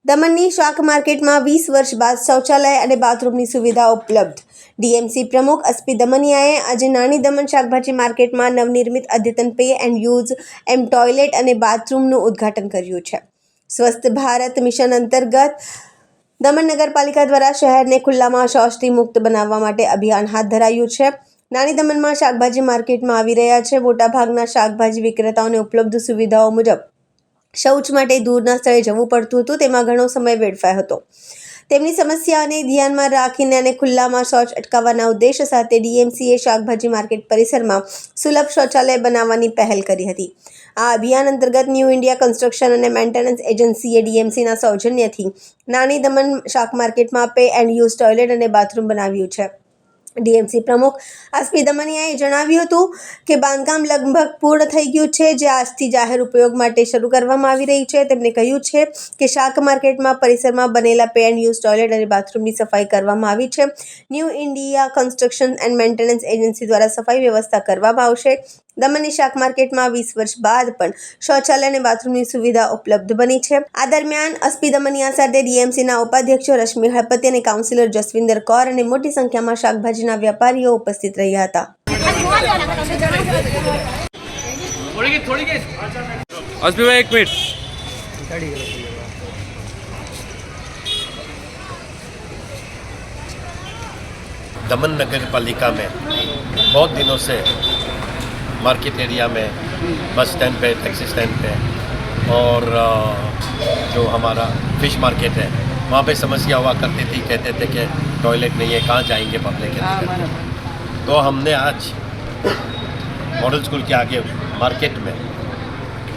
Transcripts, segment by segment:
દમણની શાક માર્કેટમાં 20 વર્ષ બાદ શૌચાલય અને બાથરૂમની સુવિધા ઉપલબ્ધ. ડીએમસી પ્રમુખ એસપી દમનિયાએ આજે નાની દમણ શાકભાજી માર્કેટમાં નવનિર્મિત અદ્યતન પે એન્ડ યુઝ એમ ટોયલેટ અને બાથરૂમનું ઉદ્ઘાટન કર્યું છે. સ્વસ્થ ભારત મિશન અંતર્ગત દમણ નગરપાલિકા દ્વારા શહેરને ખુલ્લામાં શૌચથી મુક્ત બનાવવા માટે અભિયાન હાથ ધરાયું છે. નાની દમણમાં શાકભાજી માર્કેટમાં આવી રહ્યા છે. મોટાભાગના શાકભાજી વિક્રેતાઓને ઉપલબ્ધ સુવિધાઓ મુજબ શૌચ માટે દૂરના સ્થળે જવું પડતું હતું, તેમાં ઘણો સમય વેડફાયો હતો. તેમની સમસ્યાઓને ધ્યાનમાં રાખીને અને ખુલ્લામાં શૌચ અટકાવવાના ઉદ્દેશ સાથે ડીએમસીએ શાકભાજી માર્કેટ પરિસરમાં સુલભ શૌચાલય બનાવવાની પહેલ કરી હતી. આ અભિયાન અંતર્ગત ન્યૂ ઇન્ડિયા કન્સ્ટ્રક્શન અને મેન્ટેનન્સ એજન્સીએ ડીએમસીના સૌજન્યથી નાની દમણ શાક માર્કેટમાં પે એન્ડ યુઝ ટોયલેટ અને બાથરૂમ બનાવ્યું છે. ડીએમસી પ્રમુખ એસપી દમનિયાએ જણાવ્યું હતું કે બાંધકામ લગભગ પૂર્ણ થઈ ગયું છે, જે આજથી જાહેર ઉપયોગ માટે શરૂ કરવામાં આવી રહી છે. તેમણે કહ્યું છે કે શાક માર્કેટમાં પરિસરમાં બનેલા પે એન્ડ યુઝ ટોયલેટ અને બાથરૂમની સફાઈ કરવામાં આવી છે. New India construction and maintenance agency દ્વારા સફાઈ વ્યવસ્થા કરવામાં આવશે. દમણની શાક માર્કેટમાં 20 વર્ષ બાદ પણ શૌચાલય અને બાથરૂમની સુવિધા ઉપલબ્ધ બની છે. આ દરમિયાન એસપી દમનિયા સાથે ડીએમસીના ઉપાધ્યક્ષો રશ્મિ હળપતિ અને કાઉન્સિલર જસવિંદર કૌર અને મોટી સંખ્યામાં શાકભાજીના વ્યાપારીઓ ઉપસ્થિત રહ્યા હતા. एक मिनट। दमन नगर पालिका में बहुत दिनों से मार्केट एरिया में बस स्टैंड पे, टैक्सी स्टैंड पे और जो हमारा फिश मार्केट है वहाँ पे समस्या हुआ करती थी. कहते थे कि टॉयलेट नहीं है, कहाँ जाएंगे पब्लिक है. तो हमने आज मॉडल स्कूल के आगे मार्केट में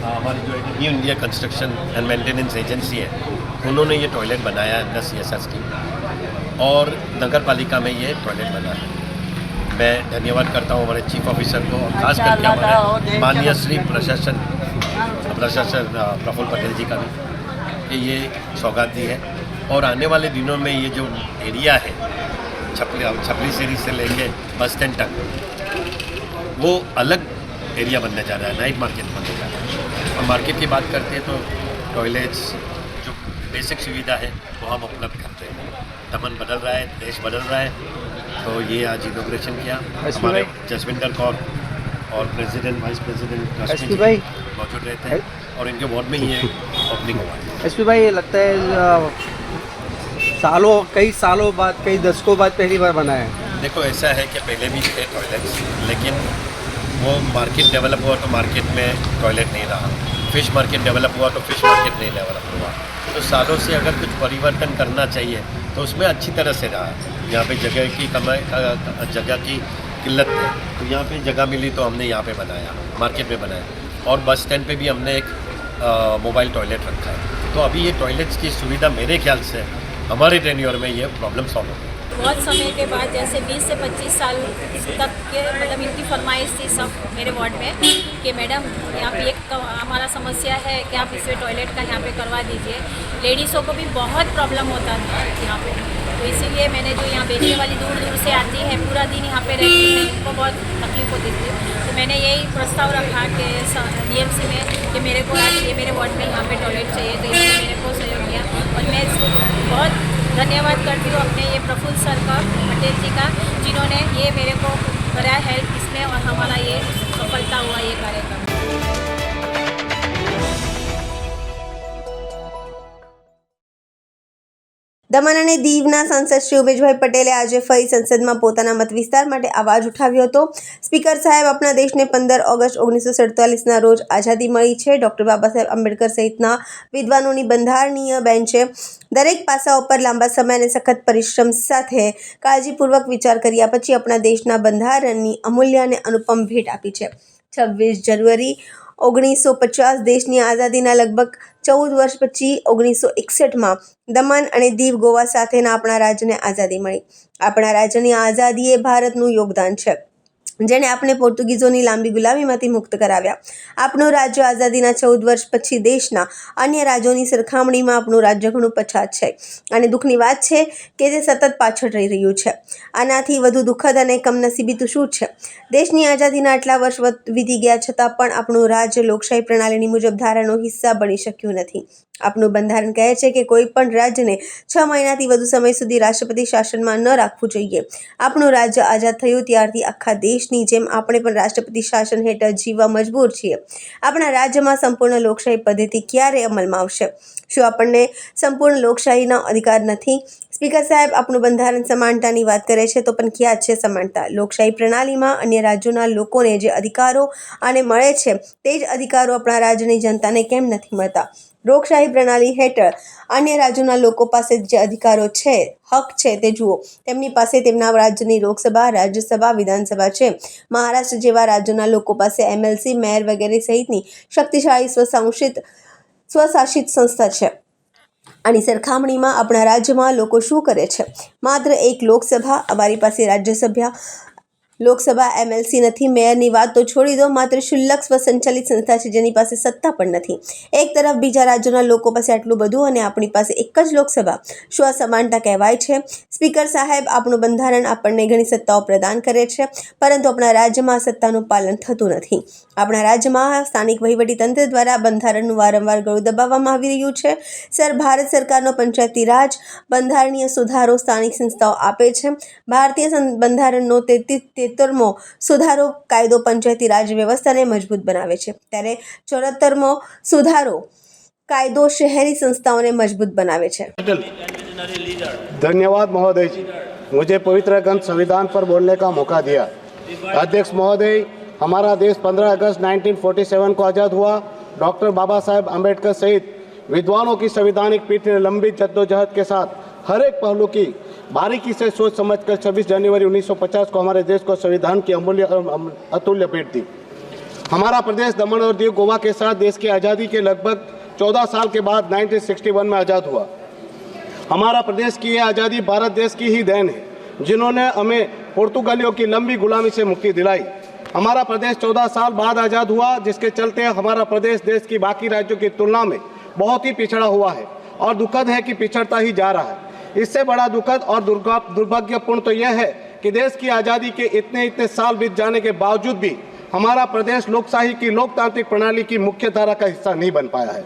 हमारी जो new India construction and maintenance agency है उन्होंने ये टॉयलेट बनाया है 10 CSS की और नगर पालिका में ये टॉयलेट बना है. मैं धन्यवाद करता हूँ हमारे चीफ ऑफिसर को और खास करके हमारे माननीय श्री प्रशासन प्रफुल्ल पटेल जी का भी कि ये सौगात दी है. और आने वाले दिनों में ये जो एरिया है छपरी सीरी से लेके बस स्टैंड तक वो अलग एरिया बनने जा रहा है, नाइट मार्केट बनने जा रहा है. और मार्केट की बात करते हैं तो टॉयलेट्स जो बेसिक सुविधा है वो हम उपलब्ध करते हैं. दमन बदल रहा है, देश बदल रहा है. तो ये आज इनोग्रेशन किया हमारे जसविंदर कौर और प्रेसिडेंट वाइस प्रेसिडेंट रश्मि भाई मौजूद रहते हैं और इनके वार्ड में ही ये ओपनिंग हुआ है. एसपी भाई, लगता है कई सालों बाद, कई दशकों बाद पहली बार बना है. देखो ऐसा है कि पहले भी थे टॉयलेट्स, लेकिन वो मार्केट डेवलप हुआ तो मार्केट में टॉयलेट नहीं रहा. फिश मार्केट डेवलप हुआ तो फिश मार्केट नहीं डेवलप हुआ. तो सालों से अगर कुछ परिवर्तन करना चाहिए तो उसमें अच्छी तरह से रहा. यहाँ पे जगह की किल्लत है तो यहाँ पे जगह मिली तो हमने यहाँ पे बनाया, मार्केट में बनाया. और बस स्टैंड पे भी हमने एक मोबाइल टॉयलेट रखा है. तो अभी ये टॉयलेट्स की सुविधा मेरे ख्याल से हमारे टेन्योर में ये प्रॉब्लम सॉल्व हो गई. बहुत समय के बाद जैसे 20 से 25 साल तक के मतलब इनकी फरमाइश थी सब मेरे वार्ड में कि मैडम यहाँ पे एक हमारा समस्या है कि आप इसे टॉयलेट का यहाँ पे करवा दीजिए. लेडीज़ों को भी बहुत प्रॉब्लम होता था यहाँ पे. तो इसीलिए मैंने जो यहाँ बेचने वाली दूर दूर से आती है, पूरा दिन यहाँ पे रहती है, इनको बहुत तकलीफ होती थी. तो मैंने यही प्रस्ताव रखा कि DMC में कि मेरे को आज ये मेरे वार्ड में यहाँ पे टॉयलेट चाहिए. तो इसने मेरे को सहयोग किया और मैं इसको बहुत धन्यवाद करती हूँ अपने ये प्रफुल्ल सर का, पटेल जी का, जिन्होंने ये मेरे को कराया हेल्प इसमें और हमारा ये सफलता हुआ ये कार्यक्रम. દમણ અને દીવના સાંસદ શ્રી ઉમેશભાઈ પટેલે આજે ફરી સંસદમાં પોતાના મત વિસ્તાર માટે અવાજ ઉઠાવ્યો હતો. સ્પીકર સાહેબ, આપણા દેશને 15 ઓગસ્ટ 1947ના રોજ આઝાદી મળી છે. ડૉક્ટર બાબા સાહેબ આંબેડકર સહિતના વિદ્વાનોની બંધારણીય બેન્ચે દરેક પાસાઓ પર લાંબા સમય અને સખત પરિશ્રમ સાથે કાળજીપૂર્વક વિચાર કર્યા પછી આપણા દેશના બંધારણની અમૂલ્ય અને અનુપમ ભેટ આપી છે. 26 જાન્યુઆરી 1950 દેશની આઝાદીના લગભગ 14 વર્ષ પછી 1961માં દમણ અને દીવ ગોવા સાથેના આપણા રાજ્યને આઝાદી મળી. આપણા રાજ્યની આઝાદી એ ભારતનું યોગદાન છે, જેણે આપણે પોર્ટુગીઝોની લાંબી ગુલામીમાંથી મુક્ત કરાવ્યા. આપણું રાજ્ય આઝાદીના 14 વર્ષ પછી દેશના અન્ય રાજ્યોની સરખામણીમાં આપણું રાજ્ય ઘણું પછાત છે અને દુઃખની વાત છે કે તે સતત પાછળ રહી રહ્યું છે. આનાથી વધુ દુઃખદ અને કમનસીબી તો શું છે? દેશની આઝાદીના આટલા વર્ષ વીતી ગયા છતાં પણ આપણું રાજ્ય લોકશાહી પ્રણાલીની મુજબ ધારાનો હિસ્સા બની શક્યું નથી. આપણું બંધારણ કહે છે કે કોઈ પણ રાજ્યને 6 મહિનાથી વધુ સમય સુધી રાષ્ટ્રપતિ શાસનમાં ન રાખવું જોઈએ. આપણું રાજ્ય આઝાદ થયું ત્યારથી આખા દેશની જેમ આપણે પણ રાષ્ટ્રપતિ શાસન હેઠળ જીવવા મજબૂર છીએ. આપણા રાજ્યમાં સંપૂર્ણ લોકશાહી પદ્ધતિ ક્યારે અમલમાં આવશે? શું આપણને સંપૂર્ણ લોકશાહીનો અધિકાર નથી? સ્પીકર સાહેબ, આપણું બંધારણ સમાનતાની વાત કરે છે, તો પણ ક્યાં છે સમાનતા? લોકશાહી પ્રણાલીમાં અન્ય રાજ્યોના લોકોને જે અધિકારો અને મળે છે તે જ અધિકારો આપણા રાજ્યની જનતાને કેમ નથી મળતા? લોકશાહી પ્રણાલી હેઠળ અન્ય રાજ્યોના લોકો પાસે જે અધિકારો છે, હક છે તે જુઓ. તેમની પાસે તેમના રાજ્યની લોકસભા, રાજ્યસભા, વિધાનસભા છે. મહારાષ્ટ્ર જેવા રાજ્યોના લોકો પાસે MLC, મેયર વગેરે સહિતની શક્તિશાળી સ્વશાસિત સંસ્થા છે. આની સરખામણીમાં આપણા રાજ્યમાં લોકો શું કરે છે? માત્ર એક લોકસભા, અમારી પાસે રાજ્યસભા, લોકસભા, MLC નથી. મેયરની વાત તો છોડી દો, માત્ર શુલ્લક સ્વસંચાલિત સંસ્થા છે જેની પાસે સત્તા પણ નથી. એક તરફ બીજા રાજ્યોના લોકો પાસે આટલું બધું અને આપણી પાસે એક જ લોકસભા. શું આ સમાનતા કહેવાય છે? સ્પીકર સાહેબ, આપણું બંધારણ આપણને ઘણી સત્તાઓ પ્રદાન કરે છે, પરંતુ આપણા રાજ્યમાં સત્તાનું પાલન થતું નથી. આપણા રાજ્યમાં સ્થાનિક વહીવટીતંત્ર દ્વારા બંધારણનું વારંવાર ગળું દબાવવામાં આવી રહ્યું છે. સર, ભારત સરકારનો પંચાયતી રાજ બંધારણીય સુધારો સ્થાનિક સંસ્થાઓ આપે છે. ભારતીય બંધારણનો 73મો સુધારો કાયદો પંચાયતી રાજ વ્યવસ્થાને મજબૂત બનાવે છે, ત્યારે 74મો સુધારો કાયદो शहरी संस्थाओं ने मजबूत बनावे छे. धन्यवाद महोदय जी, मुझे पवित्र ग्रंथ संविधान पर बोलने का मौका दिया. अध्यक्ष महोदय, हमारा देश 15 अगस्त 1947 को आज़ाद हुआ. डॉक्टर बाबा साहेब अम्बेडकर सहित विद्वानों की संवैधानिक पीठ ने लंबी जद्दोजहद के साथ हर एक पहलू की बारीकी से सोच समझकर 26 जनवरी 1950 को हमारे देश को संविधान की अतुल्य भेंट दी. हमारा प्रदेश दमन और दीव गोवा के साथ देश की आज़ादी के लगभग 14 साल के बाद 1961 में आज़ाद हुआ. हमारा प्रदेश की यह आज़ादी भारत देश की ही देन है, जिन्होंने हमें पुर्तगालियों की लंबी गुलामी से मुक्ति दिलाई. हमारा प्रदेश 14 साल बाद आज़ाद हुआ, जिसके चलते हमारा प्रदेश देश की बाकी राज्यों की तुलना में बहुत ही पिछड़ा हुआ है और दुखद है कि पिछड़ता ही जा रहा है. इससे बड़ा दुखद और दुर्भाग्यपूर्ण तो यह है कि देश की आज़ादी के इतने साल बीत जाने के बावजूद भी हमारा प्रदेश लोकशाही की लोकतांत्रिक प्रणाली की मुख्य धारा का हिस्सा नहीं बन पाया है.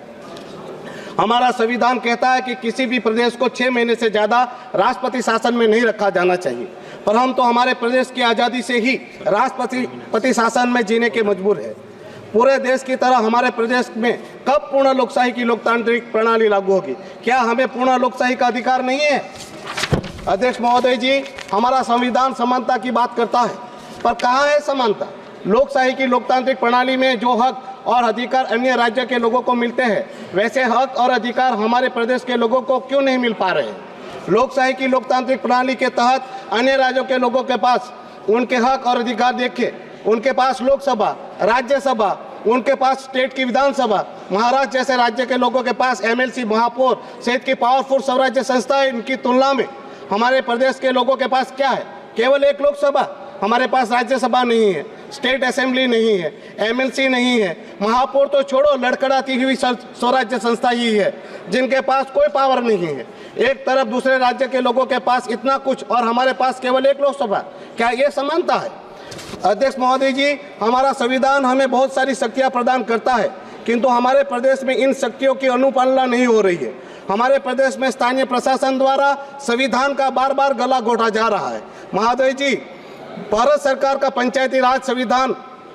हमारा संविधान कहता है कि किसी भी प्रदेश को 6 महीने से ज़्यादा राष्ट्रपति शासन में नहीं रखा जाना चाहिए, पर हम तो हमारे प्रदेश की आज़ादी से ही राष्ट्रपति शासन में जीने के मजबूर है. पूरे देश की तरह हमारे प्रदेश में कब पूर्ण लोकशाही की लोकतांत्रिक प्रणाली लागू होगी? क्या हमें पूर्ण लोकशाही का अधिकार नहीं है? अध्यक्ष महोदय जी, हमारा संविधान समानता की बात करता है, पर कहाँ है समानता? लोकशाही की लोकतांत्रिक प्रणाली में जो हक और अधिकार अन्य राज्य के लोगों को मिलते हैं, वैसे हक और अधिकार हमारे प्रदेश के लोगों को क्यों नहीं मिल पा रहे हैं? लोकशाही की लोकतांत्रिक प्रणाली के तहत अन्य राज्यों के लोगों के पास उनके हक और अधिकार देखिए. उनके पास लोकसभा, राज्यसभा, उनके पास स्टेट की विधानसभा. महाराष्ट्र जैसे राज्य के लोगों के पास MLC, महापौर सहित की पावरफुल स्वराज्य संस्थाएं. इनकी तुलना में हमारे प्रदेश के लोगों के पास क्या है? केवल एक लोकसभा. हमारे पास राज्यसभा नहीं है, स्टेट असेंबली नहीं है, MLC नहीं है, महापौर तो छोड़ो, लड़खड़ाती हुई स्वराज्य संस्था ही है जिनके पास कोई पावर नहीं है. एक तरफ दूसरे राज्य के लोगों के पास इतना कुछ और हमारे पास केवल एक लोकसभा. क्या ये समानता है? अध्यक्ष महोदय जी, हमारा संविधान हमें बहुत सारी शक्तियाँ प्रदान करता है, किंतु हमारे प्रदेश में इन शक्तियों की अनुपालना नहीं हो रही है. हमारे प्रदेश में स्थानीय प्रशासन द्वारा संविधान का बार बार गला घोटा जा रहा है. महोदय जी, भारत सरकार का पंचायती राज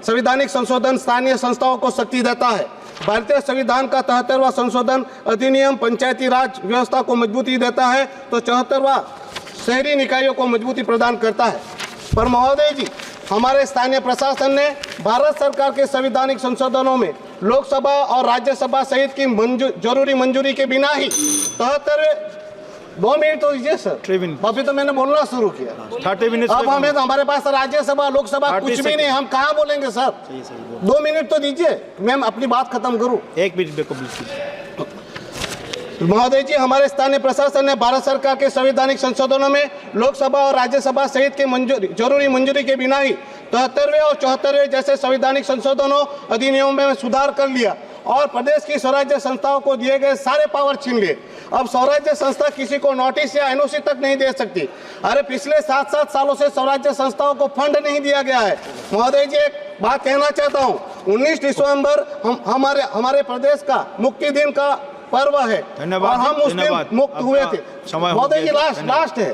संवैधानिक संशोधन स्थानीय संस्थाओं को शक्ति देता है. भारतीय संविधान का 73वां संशोधन अधिनियम पंचायती राज व्यवस्था को मजबूती देता है, तो 74वां शहरी निकायों को मजबूती प्रदान करता है. पर महोदय जी, हमारे स्थानीय प्रशासन ने भारत सरकार के संवैधानिक संशोधनों में लोकसभा और राज्यसभा सहित की जरूरी मंजूरी के बिना ही 73 2 मिनट तो दीजिए सर. अभी तो मैंने बोलना शुरू किया. 30 मिनट. अब हमें तो हमारे पास राज्यसभा, लोकसभा कुछ भी नहीं, हम कहाँ बोलेंगे सर? 2 मिनट तो दीजिए, मैं अपनी बात खत्म करूँ. 1 मिनट. महोदय जी, हमारे स्थानीय प्रशासन ने भारत सरकार के संवैधानिक संशोधनों में लोकसभा और राज्यसभा सहित के जरूरी मंजूरी के बिना ही 73वें और 74वें जैसे संवैधानिक संशोधनों अधिनियमों में सुधार कर लिया और प्रदेश की स्वराज्य संस्थाओं को दिए गए सारे पावर छीन लिए. अब स्वराज्य संस्था किसी को नोटिस या NOC तक नहीं दे सकती. अरे पिछले 7 सालों से स्वराज्य संस्थाओं को फंड नहीं दिया गया है. महोदय जी, एक बात कहना चाहता हूँ. 19 दिसंबर हमारे प्रदेश का मुक्ति दिन का पर्व है धन्यवाद और हम जी, उस दिन धन्यवाद। मुक्त हुए थे। समय हो महोदय जी गया। लास्ट है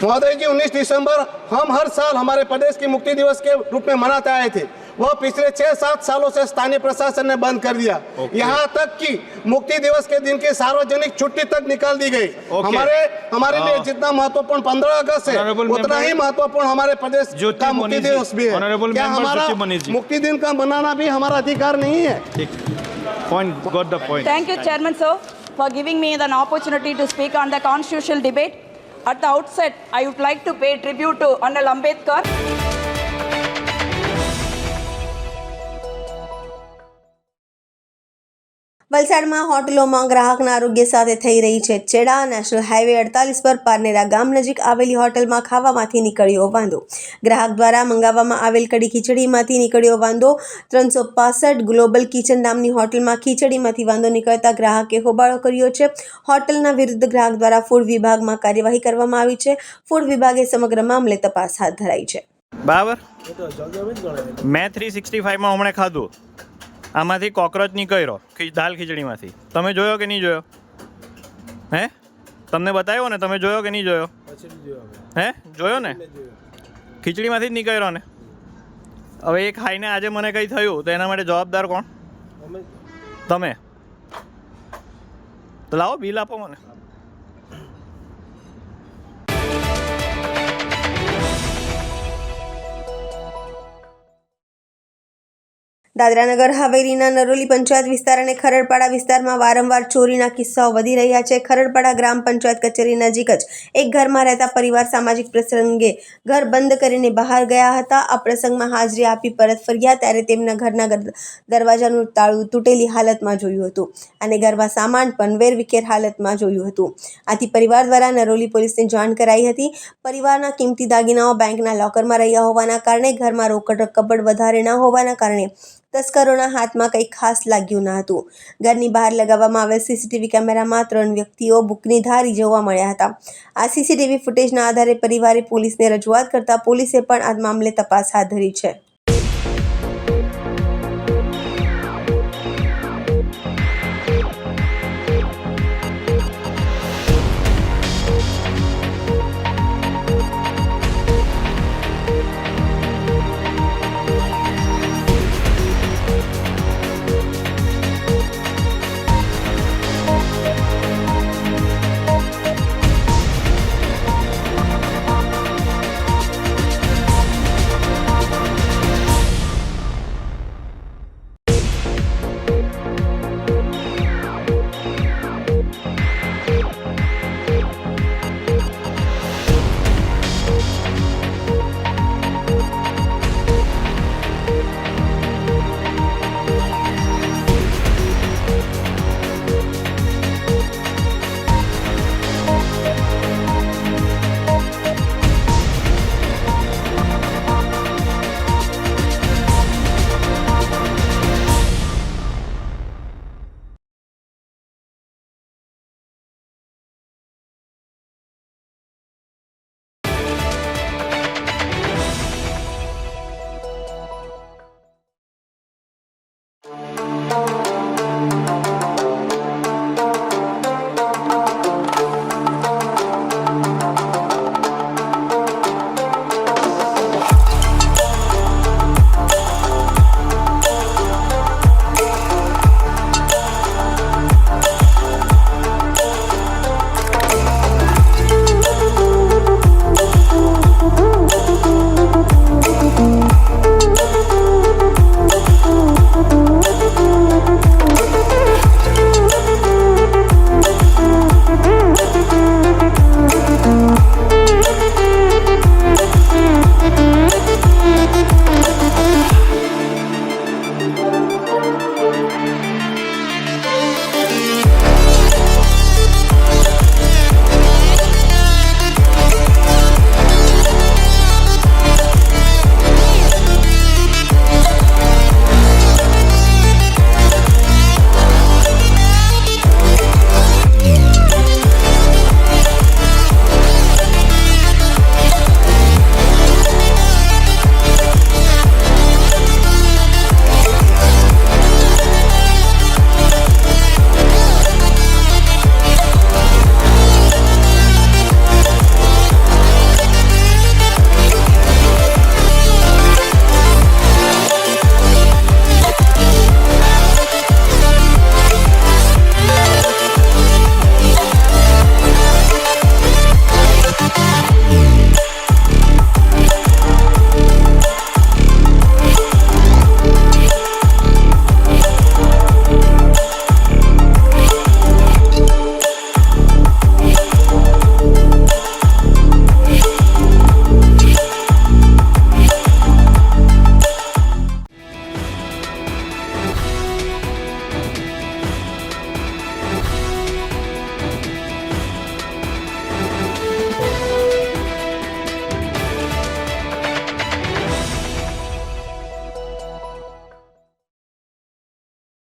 महोदय जी 19 दिसंबर हम हर साल हमारे प्रदेश की मुक्ति दिवस के रूप में मनाते आए थे। वह पिछले 6-7 सालों से स्थानीय प्रशासन ने बंद कर दिया। यहाँ तक कि मुक्ति दिवस के दिन की सार्वजनिक छुट्टी तक निकाल दी गई। हमारे लिए जितना महत्वपूर्ण 15 अगस्त है उतना ही महत्वपूर्ण हमारे प्रदेश का मुक्ति दिवस भी है। क्या हमारा मुक्ति दिन का मनाना भी हमारा अधिकार नहीं है? Point, got the point. Thank you, Chairman, sir, for giving me an opportunity to speak on the constitutional debate. At the outset, I would like to pay tribute to Honorable Ambedkar. વલસાડમાં હોટલોમાં ગ્રાહકના આરોગ્ય સાથે થઈ રહી છે છેડા. National highway 48 પર પારનેરા ગામ નજીક આવેલી હોટલમાં ખાવામાંથી નીકળ્યો વાંધો. ગ્રાહક દ્વારા મંગાવવામાં આવેલ કઢી ખીચડીમાંથી નીકળ્યો વાંધો. 365 ગ્લોબલ કિચન નામની હોટલમાં ખીચડીમાંથી વાંધો નીકળતા ગ્રાહકે હોબાળો કર્યો છે. હોટલના વિરુદ્ધ ગ્રાહક દ્વારા ફૂડ વિભાગમાં કાર્યવાહી કરવામાં આવી છે. ફૂડ વિભાગે સમગ્ર મામલે તપાસ હાથ ધરાઈ છે. બરાબર, મેં 365માં હમણાં ખાધું, આમાંથી કોકરોચ નીકળ્યો દાલ ખીચડીમાંથી. તમે જોયો કે નહીં જોયો? હે, તમને બતાવ્યો ને? તમે જોયો કે નહીં જોયો? હે, જોયો ને? ખીચડીમાંથી જ નીકળ્યો ને. હવે એ ખાઈને આજે મને કંઈ થયું તો એના માટે જવાબદાર કોણ? તમે. તો લાવો બિલ આપો મને. દાદરાનગર હવેલીના નરોલી પંચાયત વિસ્તાર અને ખરડપાડા વિસ્તારમાં વારંવાર ચોરીના કિસ્સાઓ વધી રહ્યા છે. ખરડપાડા ગ્રામ પંચાયત કચેરી નજીક જ એક ઘરમાં રહેતા પરિવાર સામાજિક પ્રસંગે ઘર બંધ કરીને બહાર ગયા હતા. આ પ્રસંગમાં હાજરી આપી પરત ફર્યા ત્યારે તેમના ઘરના દરવાજાનું તાળું તૂટેલી હાલતમાં જોયું હતું અને ઘરમાં સામાન પણ વેરવિખેર હાલતમાં જોયું હતું. આથી પરિવાર દ્વારા નરોલી પોલીસને જાણ કરાઈ હતી. પરિવારના કિંમતી દાગીનાઓ બેંકના લોકરમાં રહ્યા હોવાના કારણે ઘરમાં રોકડ કબડ વધારે ન હોવાના કારણે તસ્કરોના હાથમાં કંઈ ખાસ લાગ્યું ન હતું. ઘરની બહાર લગાવવામાં આવેલ સીસીટીવી કેમેરામાં 3 વ્યક્તિઓ બુકની ધારી જોવા મળ્યા હતા. આ સીસીટીવી ફૂટેજના આધારે પરિવારે પોલીસને રજૂઆત કરતા પોલીસે પણ આ મામલે તપાસ હાથ ધરી છે.